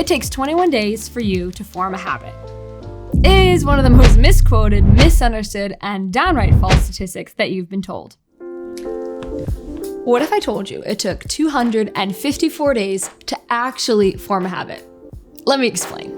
It takes 21 days for you to form a habit. Is one of the most misquoted, misunderstood, and downright false statistics that you've been told. What if I told you it took 254 days to actually form a habit? Let me explain.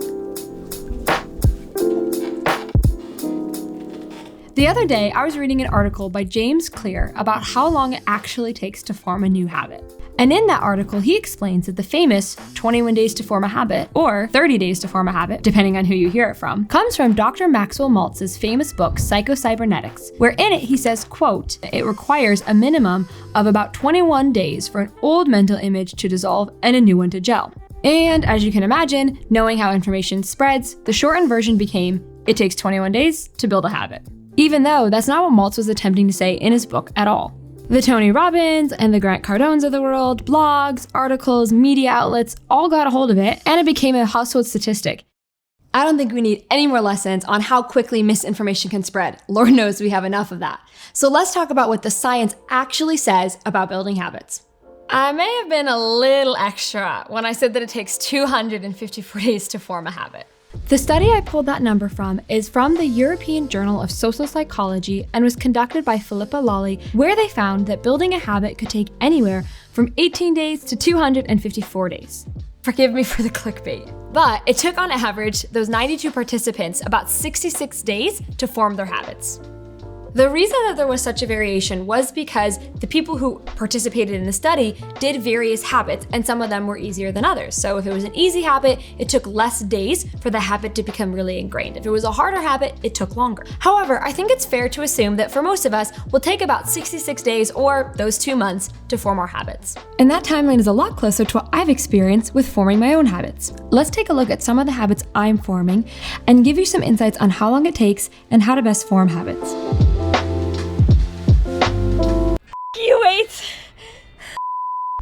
The other day, I was reading an article by James Clear about how long it actually takes to form a new habit. And in that article, he explains that the famous 21 days to form a habit, or 30 days to form a habit, depending on who you hear it from, comes from Dr. Maxwell Maltz's famous book, Psycho-Cybernetics, where in it he says, quote, it requires a minimum of about 21 days for an old mental image to dissolve and a new one to gel. And as you can imagine, knowing how information spreads, the shortened version became, it takes 21 days to build a habit. Even though that's not what Maltz was attempting to say in his book at all. The Tony Robbins and the Grant Cardones of the world, blogs, articles, media outlets, all got a hold of it, and it became a household statistic. I don't think we need any more lessons on how quickly misinformation can spread. Lord knows we have enough of that. So let's talk about what the science actually says about building habits. I may have been a little extra when I said that it takes 254 days to form a habit. The study I pulled that number from is from the European Journal of Social Psychology and was conducted by Philippa Lawley, where they found that building a habit could take anywhere from 18 days to 254 days. Forgive me for the clickbait. But it took on average those 92 participants about 66 days to form their habits. The reason that there was such a variation was because the people who participated in the study did various habits, and some of them were easier than others. So if it was an easy habit, it took less days for the habit to become really ingrained. If it was a harder habit, it took longer. However, I think it's fair to assume that for most of us, we'll take about 66 days or those 2 months to form our habits. And that timeline is a lot closer to what I've experienced with forming my own habits. Let's take a look at some of the habits I'm forming and give you some insights on how long it takes and how to best form habits. You wait.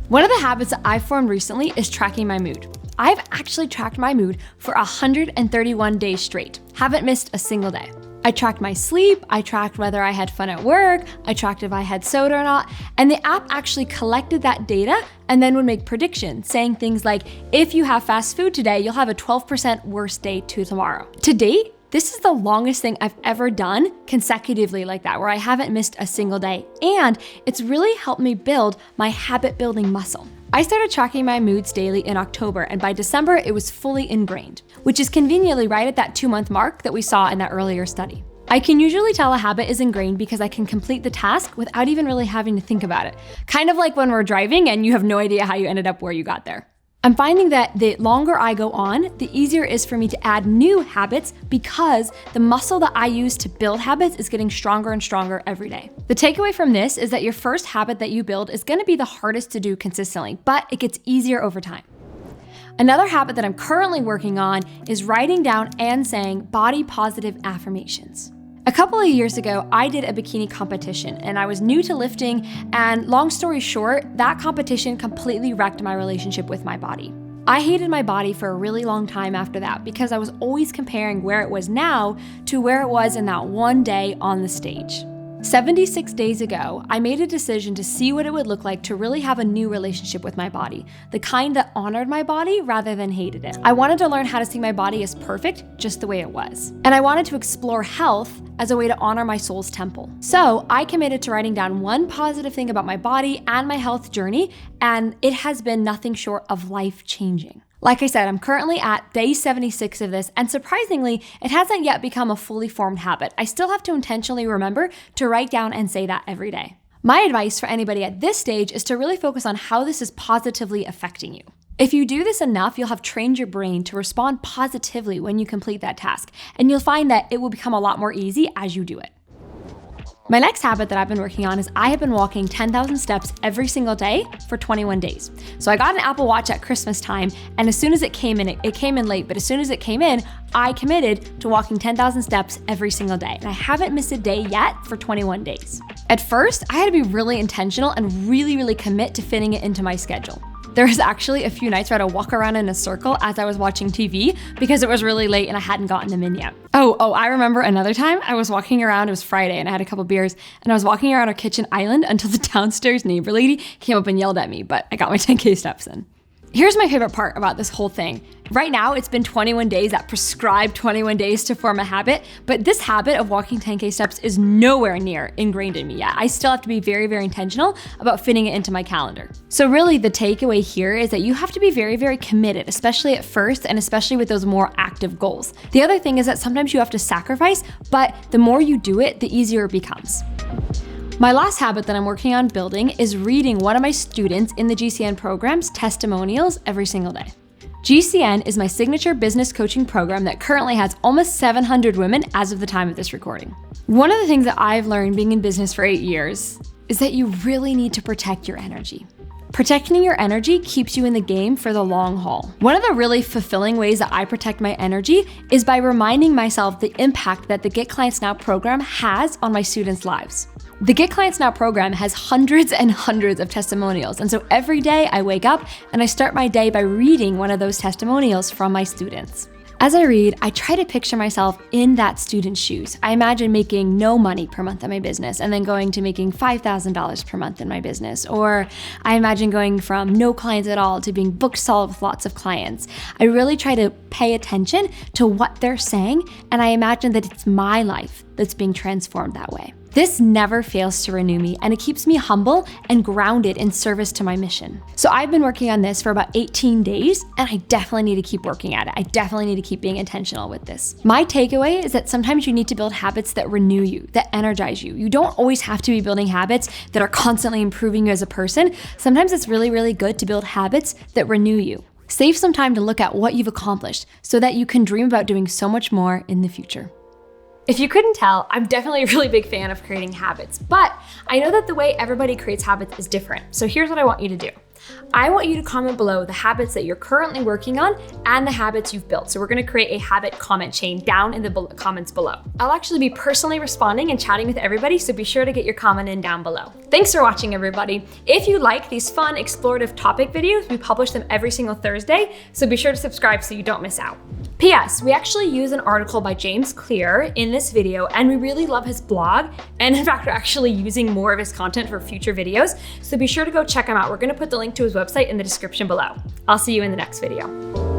One of the habits that I've formed recently is tracking my mood. I've actually tracked my mood for 131 days straight. Haven't missed a single day. I tracked my sleep, I tracked whether I had fun at work, I tracked if I had soda or not, and the app actually collected that data and then would make predictions, saying things like, if you have fast food today, you'll have a 12% worse day to tomorrow. To date, this is the longest thing I've ever done consecutively like that, where I haven't missed a single day. And it's really helped me build my habit building muscle. I started tracking my moods daily in October, and by December, it was fully ingrained, which is conveniently right at that 2-month mark that we saw in that earlier study. I can usually tell a habit is ingrained because I can complete the task without even really having to think about it. Kind of like when we're driving and you have no idea how you ended up where you got there. I'm finding that the longer I go on, the easier it is for me to add new habits because the muscle that I use to build habits is getting stronger and stronger every day. The takeaway from this is that your first habit that you build is gonna be the hardest to do consistently, but it gets easier over time. Another habit that I'm currently working on is writing down and saying body positive affirmations. A couple of years ago, I did a bikini competition and I was new to lifting, and long story short, that competition completely wrecked my relationship with my body. I hated my body for a really long time after that because I was always comparing where it was now to where it was in that one day on the stage. 76 days ago, I made a decision to see what it would look like to really have a new relationship with my body, the kind that honored my body rather than hated it. I wanted to learn how to see my body as perfect, just the way it was. And I wanted to explore health as a way to honor my soul's temple. So I committed to writing down one positive thing about my body and my health journey, and it has been nothing short of life-changing. Like I said, I'm currently at day 76 of this, and surprisingly, it hasn't yet become a fully formed habit. I still have to intentionally remember to write down and say that every day. My advice for anybody at this stage is to really focus on how this is positively affecting you. If you do this enough, you'll have trained your brain to respond positively when you complete that task, and you'll find that it will become a lot more easy as you do it. My next habit that I've been working on is I have been walking 10,000 steps every single day for 21 days. So I got an Apple Watch at Christmas time, and as soon as it came in, it came in late, but as soon as it came in, I committed to walking 10,000 steps every single day. And I haven't missed a day yet for 21 days. At first, I had to be really intentional and really commit to fitting it into my schedule. There was actually a few nights where I had to walk around in a circle as I was watching TV because it was really late and I hadn't gotten them in yet. Oh, I remember another time I was walking around, it was Friday and I had a couple beers, and I was walking around our kitchen island until the downstairs neighbor lady came up and yelled at me, but I got my 10K steps in. Here's my favorite part about this whole thing. Right now, it's been 21 days, that prescribed 21 days to form a habit, but this habit of walking 10K steps is nowhere near ingrained in me yet. I still have to be very, very intentional about fitting it into my calendar. So really the takeaway here is that you have to be very, very committed, especially at first, and especially with those more active goals. The other thing is that sometimes you have to sacrifice, but the more you do it, the easier it becomes. My last habit that I'm working on building is reading one of my students in the GCN program's testimonials every single day. GCN is my signature business coaching program that currently has almost 700 women as of the time of this recording. One of the things that I've learned being in business for 8 years is that you really need to protect your energy. Protecting your energy keeps you in the game for the long haul. One of the really fulfilling ways that I protect my energy is by reminding myself the impact that the Get Clients Now program has on my students' lives. The Get Clients Now program has hundreds and hundreds of testimonials, and so every day I wake up and I start my day by reading one of those testimonials from my students. As I read, I try to picture myself in that student's shoes. I imagine making no money per month in my business and then going to making $5,000 per month in my business. Or I imagine going from no clients at all to being booked solid with lots of clients. I really try to pay attention to what they're saying, and I imagine that it's my life that's being transformed that way. This never fails to renew me, and it keeps me humble and grounded in service to my mission. So I've been working on this for about 18 days, and I definitely need to keep working at it. I definitely need to keep being intentional with this. My takeaway is that sometimes you need to build habits that renew you, that energize you. You don't always have to be building habits that are constantly improving you as a person. Sometimes it's really, really good to build habits that renew you. Save some time to look at what you've accomplished so that you can dream about doing so much more in the future. If you couldn't tell, I'm definitely a really big fan of creating habits, but I know that the way everybody creates habits is different. So here's what I want you to do. I want you to comment below the habits that you're currently working on and the habits you've built. So we're gonna create a habit comment chain down in the comments below. I'll actually be personally responding and chatting with everybody, so be sure to get your comment in down below. Thanks for watching, everybody. If you like these fun, explorative topic videos, we publish them every single Thursday, so be sure to subscribe so you don't miss out. P.S. We actually use an article by James Clear in this video, and we really love his blog. And in fact, we're actually using more of his content for future videos. So be sure to go check him out. We're gonna put the link to his website in the description below. I'll see you in the next video.